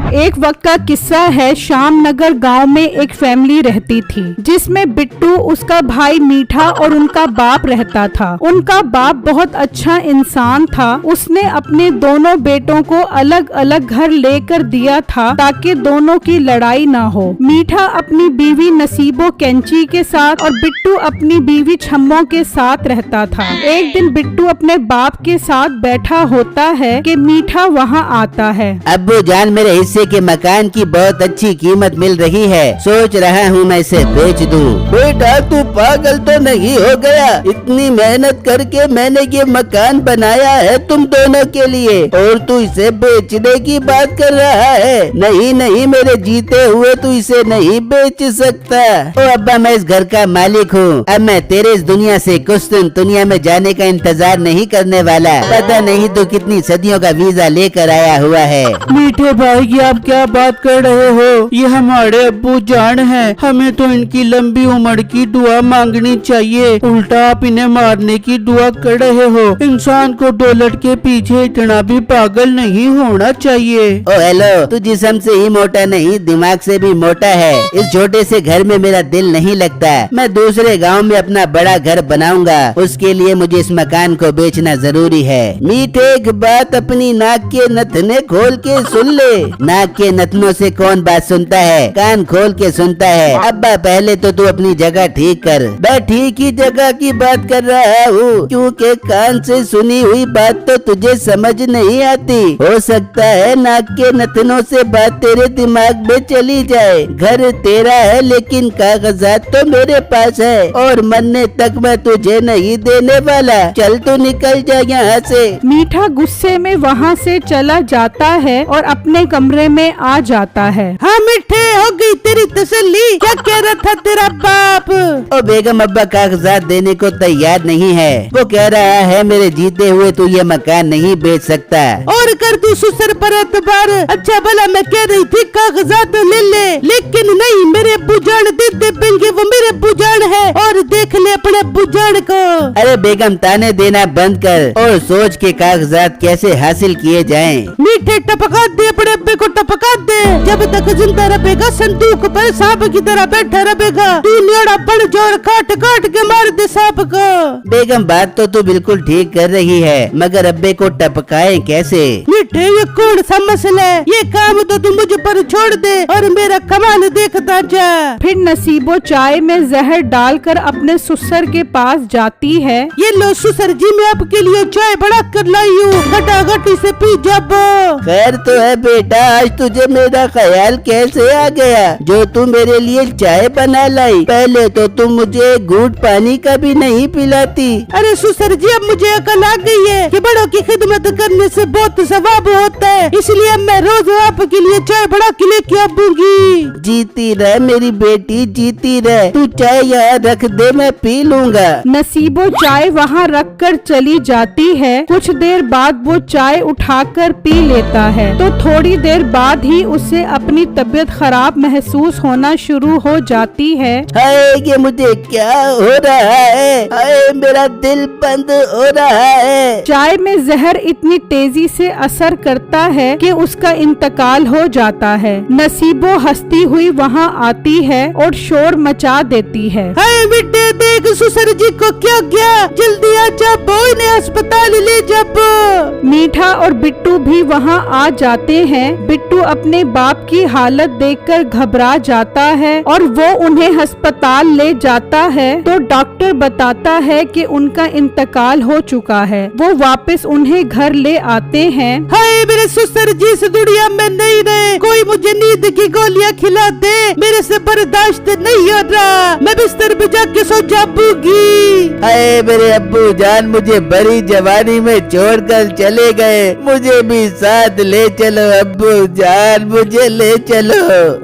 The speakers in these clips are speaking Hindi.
एक वक्त का किस्सा है। श्याम नगर गांव में एक फैमिली रहती थी जिसमें बिट्टू, उसका भाई मीठा और उनका बाप रहता था। उनका बाप बहुत अच्छा इंसान था। उसने अपने दोनों बेटों को अलग अलग घर लेकर दिया था ताकि दोनों की लड़ाई ना हो। मीठा अपनी बीवी नसीबो कैंची के साथ और बिट्टू अपनी बीवी छम्मो के साथ रहता था। एक दिन बिट्टू अपने बाप के साथ बैठा होता है कि मीठा वहाँ आता है। अब्बू जान, मेरे हिस्से के मकान की बहुत अच्छी कीमत मिल रही है, सोच रहा हूँ मैं इसे बेच दूँ। बेटा तू पागल तो नहीं हो गया? इतनी मेहनत करके मैंने ये मकान बनाया है तुम दोनों के लिए और तू इसे बेचने की बात कर रहा है? नहीं नहीं, मेरे जीते हुए तू इसे नहीं बेच सकता। ओ अब्बा, मैं इस घर का मालिक हूँ। अब मैं तेरे इस दुनिया से कुछ दिन दुनिया में जाने का इंतजार नहीं करने वाला। पता नहीं तू कितनी सदियों का वीजा लेकर आया हुआ है। मीठे भाई, ये आप क्या बात कर रहे हो? ये हमारे अब्बू जान हैं, हमें तो इनकी लंबी उम्र की दुआ मांगनी चाहिए। उल्टा आप इन्हें मारने की दुआ कर रहे हो। इंसान को डॉलर के पीछे इतना भी पागल नहीं होना चाहिए। ओ हेलो, तू जिस्म से ही मोटा नहीं, दिमाग से भी मोटा है। इस छोटे से घर में मेरा दिल नहीं लगता। मैं दूसरे गांव में अपना बड़ा घर बनाऊंगा, उसके लिए मुझे इस मकान को बेचना जरूरी है। मीठे, एक बात अपनी नाक के नथने खोल के सुन ले। नाक के नथनों से कौन बात सुनता है? कान खोल के सुनता है। अब्बा, पहले तो तू अपनी जगह ठीक कर। मैं ठीक ही जगह की बात कर रहा हूँ, क्योंकि कान से सुनी हुई बात तो तुझे समझ नहीं आती। हो सकता है नाक के नथनों से बात तेरे दिमाग में चली जाए। घर तेरा है लेकिन कागजात तो मेरे पास है और मरने तक मैं तुझे नहीं देने वाला। चल तू निकल जा यहाँ से। मीठा गुस्से में वहाँ से चला जाता है और अपने कमरे में आ जाता है। हाँ मीठे, हो गई तेरी तसल्ली? क्या कह रहा था तेरा बाप? ओ बेगम, अब्बा कागजात देने को तैयार नहीं है। वो कह रहा है मेरे जीते हुए तू ये मकान नहीं बेच सकता। और कर तू सुसर पर एतबार। अच्छा भला मैं कह रही थी कागजात ले ले, लेकिन नहीं, मेरे अब्बू जान दे देंगे, वो मेरे अब्बू जान है। और देख ले अपने अब्बू जान को। अरे बेगम, ताने देना बंद कर और सोच के कागजात कैसे हासिल किए जाएं। मीठे, टपका दे अपने अब्बे को, टपका दे। जब तक जिंदा रहेगा संदूक पर सांप की तरह बैठा रहेगा। तू न्योड़ा बड़ जोर काट काट के मार दे सांप को। बेगम, बात तो तू बिल्कुल ठीक कर रही है, मगर अब्बे को टपकाए कैसे? मीठे, ये कौन सा मसला है? ये काम तो तू मुझ पर छोड़ दे और मेरा कमाल देखता जा। फिर नसीबो चाय में जहर डालकर अपने ससुर के पास जाती है। ये लो ससुर जी, मैं आपके लिए चाय बना कर लाई हूँ, घटाघटी से पी जाबो। खैर तो है बेटा, आज तुझे मेरा ख्याल कैसे आ गया जो तू मेरे लिए चाय बना लाई? पहले तो तुम मुझे घूंट पानी का भी नहीं पिलाती। अरे ससुर जी, अब मुझे अकल आ गई है कि बड़ों की खिदमत करने से बहुत सवाब होता है, इसलिए मैं रोज आपके लिए चाय बना के लेके आऊंगी। जीती रह मेरी बेटी, जीती रह। तू चाय यहाँ रख दे, मैं पी लूँगा। नसीबो चाय वहाँ रख कर चली जाती है। कुछ देर बाद वो चाय उठाकर पी लेता है तो थोड़ी देर बाद ही उसे अपनी तबीयत खराब महसूस होना शुरू हो जाती है। हाय, ये मुझे क्या हो रहा है? हाय, मेरा दिल बंद हो रहा है। चाय में जहर इतनी तेजी से असर करता है कि उसका इंतकाल हो जाता है। नसीबो हंसती हुई वहाँ आती है और शोर मचा देती है। हाय बेटे, देख ससुर जी को क्या गया, जल्दी आ जा, बोई ने अस्पताल ले जा। मीठा और बिट्टू भी वहाँ आ जाते हैं। बिट्टू अपने बाप की हालत देखकर घबरा जाता है और वो उन्हें अस्पताल ले जाता है तो डॉक्टर बताता है कि उनका इंतकाल हो चुका है। वो वापस उन्हें घर ले आते हैं। हाय मेरे ससुर जी, इस दुनिया में नहीं रहे, कोई मुझे नींद की गोलियां खिला दे, मेरे से बर्दाश्त नहीं हो रहा, मैं बिस्तर पे जाके सो जाऊंगी। हाय मेरे अब्बू जान, मुझे बड़ी जवानी में छोड़कर चले गए, मुझे भी साथ ले चलो अब्बू जान, मुझे ले चलो।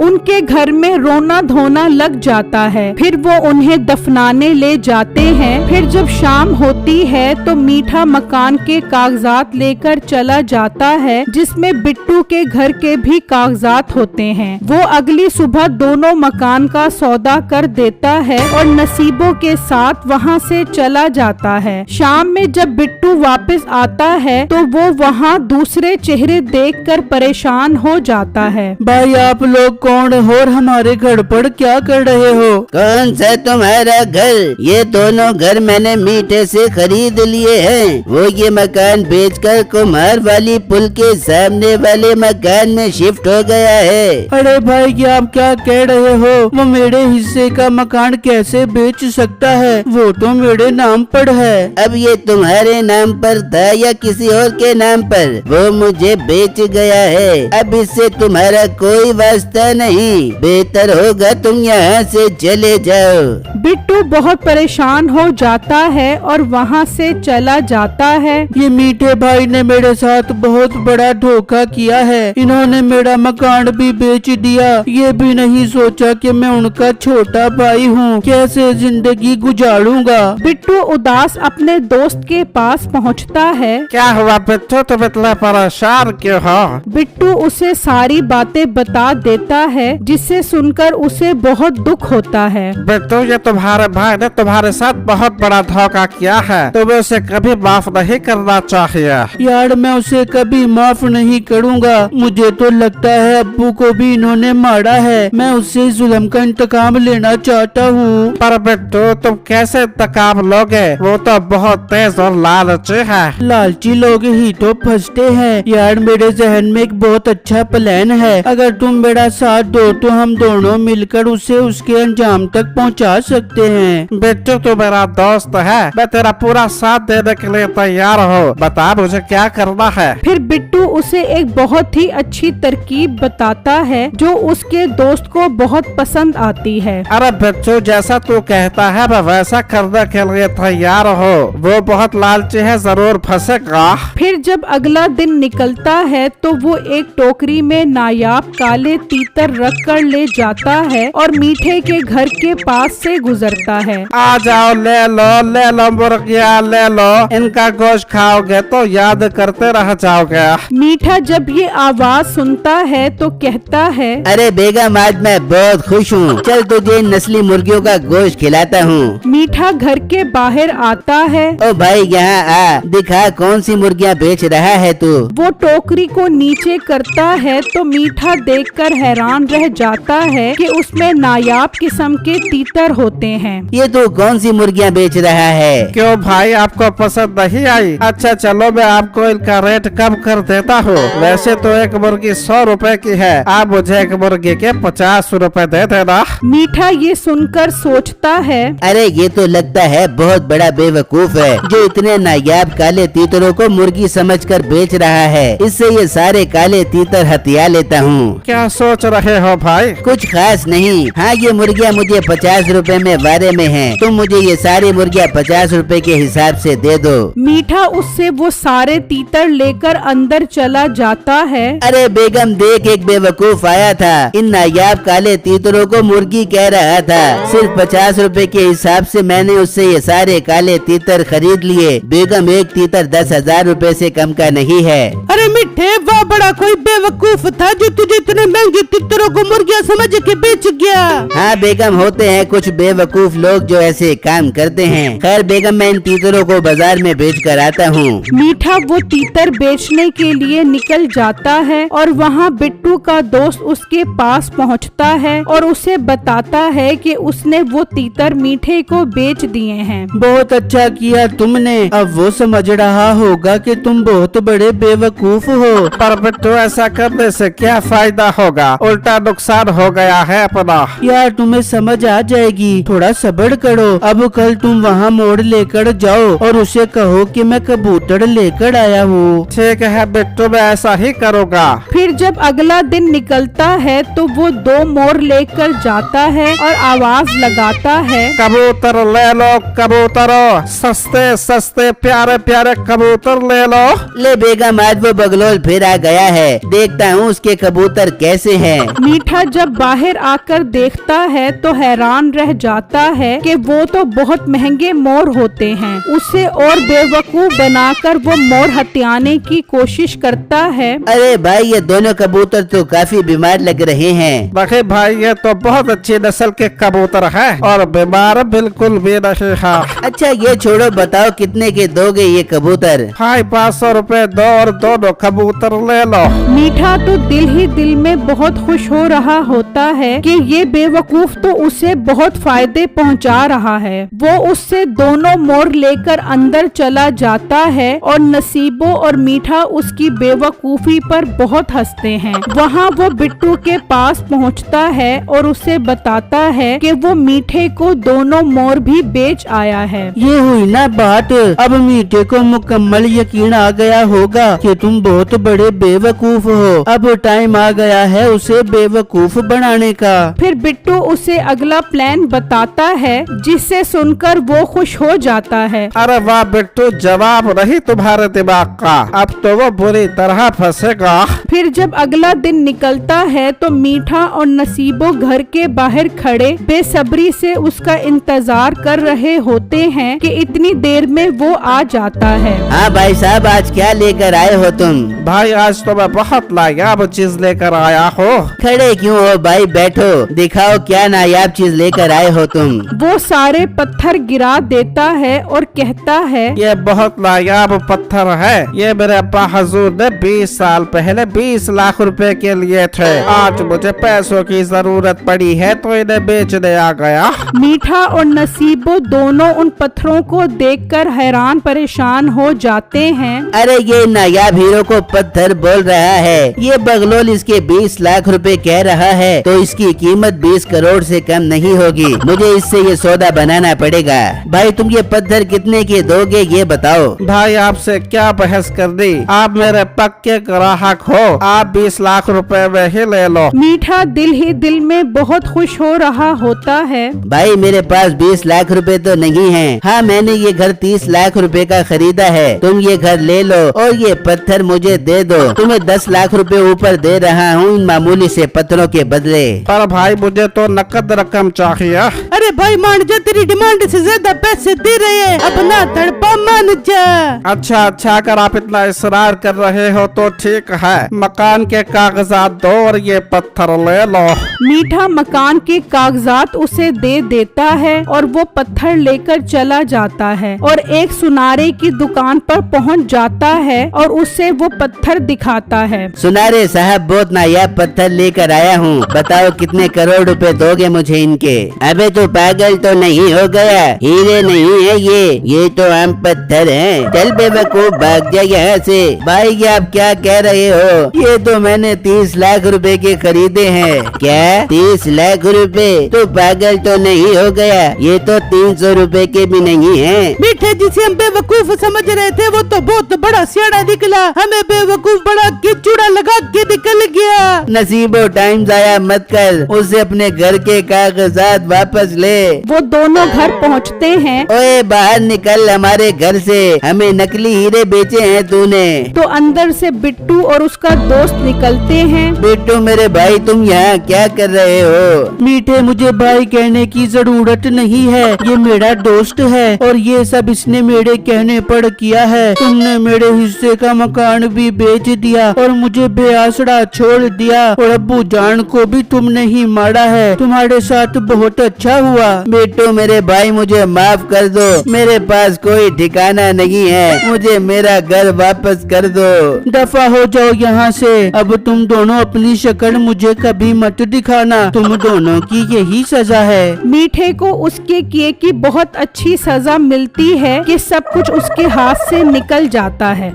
उनके घर में रोना धोना लग जाता है। फिर वो उन्हें दफनाने ले जाते हैं। फिर जब शाम होती है तो मीठा मकान के कागजात लेकर चला जाता है जिसमें बिट्टू के घर के भी कागजात कागजात होते हैं। वो अगली सुबह दोनों मकान का सौदा कर देता है और नसीबों के साथ वहाँ से चला जाता है। शाम में जब बिट्टू वापस आता है तो वो वहाँ दूसरे चेहरे देखकर परेशान हो जाता है। भाई आप लोग कौन हो और हमारे घर पर क्या कर रहे हो? कौन सा तुम्हारा घर? ये दोनों घर मैंने मीठे से खरीद लिए हैं। वो ये मकान बेचकर कुम्हार वाली पुल के सामने वाले मकान में शिफ्ट हो गया है। अरे भाई ये आप क्या कह रहे हो? वो मेरे हिस्से का मकान कैसे बेच सकता है? वो तो मेरे नाम पर है। अब ये तुम्हारे नाम पर था या किसी और के नाम पर? वो मुझे बेच गया है। अब इससे तुम्हारा कोई वास्ता नहीं। बेहतर होगा तुम यहाँ से चले जाओ। बिट्टू बहुत परेशान हो जाता है और वहाँ से चला जाता है। ये मीठे भाई ने मेरे साथ बहुत बड़ा धोखा किया है। इन्होंने मेरा मकान भी बेच दिया। ये भी नहीं सोचा कि मैं उनका छोटा भाई हूँ। कैसे जिंदगी गुजारूंगा? बिट्टू उदास अपने दोस्त के पास पहुँचता है। क्या हुआ बिट्टू, तुम इतना परेशान क्यों हो? बिट्टू उसे सारी बातें बता देता है जिसे सुनकर उसे बहुत दुख होता है। बिट्टू ये तुम्हारे भाई ने तुम्हारे साथ बहुत बड़ा धोखा किया है। तुम्हें उसे कभी माफ नहीं करना चाहिए। यार मैं उसे कभी माफ नहीं करूँगा। मुझे तो लगता है अब्बू को भी इन्होंने मारा है। मैं उससे जुल्म का इंतकाम लेना चाहता हूँ। पर बिट्टू तुम कैसे इंतकाम लोगे? वो तो बहुत तेज और लालची है। लालची लोग ही तो फंसते हैं। यार मेरे जहन में एक बहुत अच्छा प्लान है। अगर तुम मेरा साथ दो तो हम दोनों मिलकर उसे उसके अंजाम तक पहुंचा सकते हैं। बिट्टू तू मेरा दोस्त है, मैं तेरा पूरा साथ देने के लिए तैयार हूँ। बता मुझे क्या करना है। फिर बिट्टू उसे एक बहुत ही अच्छी तरकीब बताता है जो उसके दोस्त को बहुत पसंद आती है। अरे बिट्टू जैसा तू कहता है मैं वैसा करने के लिए तैयार हूँ। वो बहुत लालची है, जरूर फंसेगा। फिर जब अगला दिन निकलता है तो वो एक टोकरी में नायाब काले तीतर रख कर ले जाता है और मीठे के घर के पास से गुजरता है। आ जाओ ले लो मुर्गिया ले लो। इनका गोश्त खाओगे तो याद करते रह जाओगे। मीठा जब ये आवाज सुनता है तो कहता है, अरे बेगम आज मैं बहुत खुश हूँ। चल तुझे इन नस्ली मुर्गियों का गोश्त खिलाता हूँ। मीठा घर के बाहर आता है। ओ भाई यहाँ आ, दिखा कौन सी मुर्गियाँ बेच रहा है तू? वो टोकरी को नीचे करता है तो मीठा देखकर हैरान रह जाता है कि उसमें नायाब किस्म के तीतर होते हैं। ये तू कौन सी मुर्गियाँ बेच रहा है? क्यों भाई आपको पसंद नहीं आई? अच्छा चलो मैं आपको इनका रेट कम कर देता हूँ। वैसे तो एक मुर्गी 100 रुपए की है, आप मुझे एक मुर्गी के 50 रुपए दे देना। मीठा ये सुनकर सोचता है, अरे ये तो लगता है बहुत बड़ा बेवकूफ है जो इतने नायाब काले तीतरों को मुर्गी समझकर बेच रहा है। इससे ये सारे काले तीतर हथिया लेता हूँ। क्या सोच रहे हो भाई? कुछ खास नहीं। हाँ ये मुर्गियाँ मुझे 50 रुपए में वारे में हैं। तुम मुझे ये सारी मुर्गियाँ 50 रुपए के हिसाब से दे दो। मीठा उससे वो सारे तीतर लेकर अंदर चला जाता है। अरे बेगम देख एक बेवकूफ आया था। इन नायाब काले तीतरों को मुर्गी कह रहा था। सिर्फ 50 रुपए के हिसाब से मैंने उससे ये सारे काले तीतर खरीद लिए। बेगम एक तीतर 10,000 रुपए से कम का नहीं है। अरे मिठे वह बड़ा कोई बेवकूफ था जो तुझे इतने महंगे तीतरों को मुर्गियाँ समझ के बेच गया। हाँ बेगम होते हैं कुछ बेवकूफ लोग जो ऐसे काम करते हैं। खैर बेगम मैं इन तीतरों को बाजार में बेच कर आता हूँ। मीठा वो तीतर बेचने के लिए निकल जाता है और वहाँ बिट्टू का दोस्त उसके पास पहुँचता है और उसे बताता है कि उसने वो तीतर मीठे को बेच दिए हैं। बहुत अच्छा किया तुमने। अब वो समझ रहा होगा कि तुम बहुत बड़े बेवकूफ हो। पर बिट्टू ऐसा करने से क्या फायदा होगा? उल्टा नुकसान हो गया है अपना। यार तुम्हें समझ आ जाएगी, थोड़ा सब्र करो। अब कल तुम वहाँ मोड़ लेकर जाओ और उसे कहो कि मैं कबूतर लेकर आया हूँ। ठीक है बिट्टू मैं ऐसा ही करूँगा। फिर जब अगला दिन निकलता है तो वो 2 मोर लेकर जाता है और आवाज लगाता है, कबूतर ले लो कबूतरों, सस्ते सस्ते प्यारे प्यारे कबूतर ले लो। ले बेगम आज वो बगलोल फिर आ गया है। देखता हूँ उसके कबूतर कैसे हैं। मीठा जब बाहर आकर देखता है तो हैरान रह जाता है कि वो तो बहुत महंगे मोर होते हैं। उसे और बेवकूफ बनाकर वो मोर हथियाने की कोशिश करता है। अरे भाई ये दोनों कबूतर तो काफी बीमार लग रहे हैं। नहीं भाई, ये तो बहुत अच्छी नस्ल के कबूतर है और बीमार बिल्कुल भी नहीं है। अच्छा ये छोड़ो, बताओ कितने के दोगे ये कबूतर? भाई 500 रुपए दो और दोनों कबूतर ले लो। मीठा तो दिल ही दिल में बहुत खुश हो रहा होता है कि ये बेवकूफ तो उसे बहुत फायदे पहुंचा रहा है। वो उससे दोनों मोर लेकर अंदर चला जाता है और नसीबो और मीठा उसकी बेवकूफी पर बहुत हंसते हैं। वहाँ वो बिट्टू के पास पहुँचता है और उसे बताता है कि वो मीठे को दोनों मोर भी बेच आया है। ये हुई ना बात। अब मीठे को मुकम्मल यकीन आ गया होगा कि तुम बहुत बड़े बेवकूफ हो। अब टाइम आ गया है उसे बेवकूफ बनाने का। फिर बिट्टू उसे अगला प्लान बताता है जिसे सुनकर वो खुश हो जाता है। अरे वाह बिट्टू, जवाब नहीं तुम्हारे दिमाग का, अब तो वो बुरी तरह फंसेगा। फिर जब अगला दिन निकलता है तो मीठा और नसीबो घर के बाहर खड़े बेसब्री से उसका इंतजार कर रहे होते हैं कि इतनी देर में वो आ जाता है। हाँ भाई साहब, आज क्या लेकर आए हो तुम? भाई आज तो मैं बहुत नायाब चीज लेकर आया हूँ। खड़े क्यों हो भाई, बैठो, दिखाओ क्या नायाब चीज लेकर आए हो तुम। वो सारे पत्थर गिरा देता है और कहता है, ये बहुत नायाब पत्थर है। ये मेरे अब्बा हजूर ने 20 साल पहले 20 लाख रुपए के लिए थे। आज मुझे पैसों की जरूरत पड़ी है तो इन्हें बेचने आ गया। मीठा और नसीबो दोनों उन पत्थरों को देखकर हैरान परेशान हो जाते हैं। अरे ये नायाब हीरो को पत्थर बोल रहा है, ये बगलोल इसके 20 लाख रुपए कह रहा है तो इसकी कीमत 20 करोड़ से कम नहीं होगी। मुझे इससे ये सौदा बनाना पड़ेगा। भाई तुम ये पत्थर कितने के दोगे ये बताओ। भाई आपसे क्या बहस कर दी, आप मेरे पक्के ग्राहक हो, आप 20 लाख रुपए में ही ले लो। मीठा दिल ही दिल में बहुत खुश हो रहा होता है। भाई मेरे पास 20 लाख रुपए तो नहीं है। हाँ मैंने ये घर 30 लाख रुपए का खरीदा है, तुम ये घर ले लो और ये पत्थर मुझे दे दो। तुम्हें 10 लाख रुपए ऊपर दे रहा हूँ इन मामूली से पत्थरों के बदले। पर भाई मुझे तो नकद रकम चाहिए। अरे भाई मान जा, तेरी डिमांड से ज्यादा पैसे दे रहे हैं, अपना तड़पा मान जा। अच्छा अगर आप इतना इसरार कर रहे हो तो ठीक है, मकान के कागजात दो और ये पत्थर ले लो। मीठा मकान के कागजात उसे दे देता है और वो पत्थर लेकर चला जाता है और एक सुनारे की दुकान पर पहुंच जाता है और उसे वो पत्थर दिखाता है। सुनारे साहब बहुत नायाब पत्थर लेकर आया हूँ, बताओ कितने करोड़ रुपए दोगे मुझे इनके? अबे तो पागल तो नहीं हो गया, हीरे नहीं है ये तो आम पत्थर है। चल बेवकूफ भाग जा यहाँ से। भाई ये आप क्या कह रहे हो? ये तो मैंने 30 लाख रुपए के खरीदे हैं। क्या 30 लाख रुपए? तो पागल तो नहीं हो गया, ये तो 300 रुपए के भी नहीं है। मीठे जिसे हम बेवकूफ समझ रहे थे वो तो बहुत बड़ा सियाड़ा निकला, हमें बेवकूफ बड़ा कीचुड़ा लगा के निकल गया। नसीबो टाइम जाया मत कर, उसे अपने घर के कागजात वापस ले। वो दोनों घर पहुंचते हैं। ओए बाहर निकल हमारे घर से, हमें नकली हीरे बेचे हैं तूने। तो अंदर से बिट्टू और उसका दोस्त निकलते हैं। बिट्टू मेरे भाई तुम यहाँ क्या कर रहे हो? मीठे मुझे भाई कहने की जरूरत नहीं है, ये मेरा दोस्त है और ये सब इसने मेरे कहने पर किया है। तुमने मेरे हिस्से का मकान भी बेच दिया और मुझे बेआसरा छोड़ दिया और अब्बू जान को भी तुमने ही मारा है। तुम्हारे साथ बहुत अच्छा हुआ। बिट्टू मेरे भाई मुझे माफ कर दो, मेरे पास कोई ठिकाना नहीं है, मुझे मेरा घर वापस कर दो। दफा हो जाओ यहाँ से, अब तुम दोनों अपनी शक्ल मुझे कभी मत दिखाना, तुम दोनों की यही सजा है। मीठे को उसके किए की बहुत अच्छी सजा मिलती है कि सब कुछ उसके हाथ से निकल जाता है।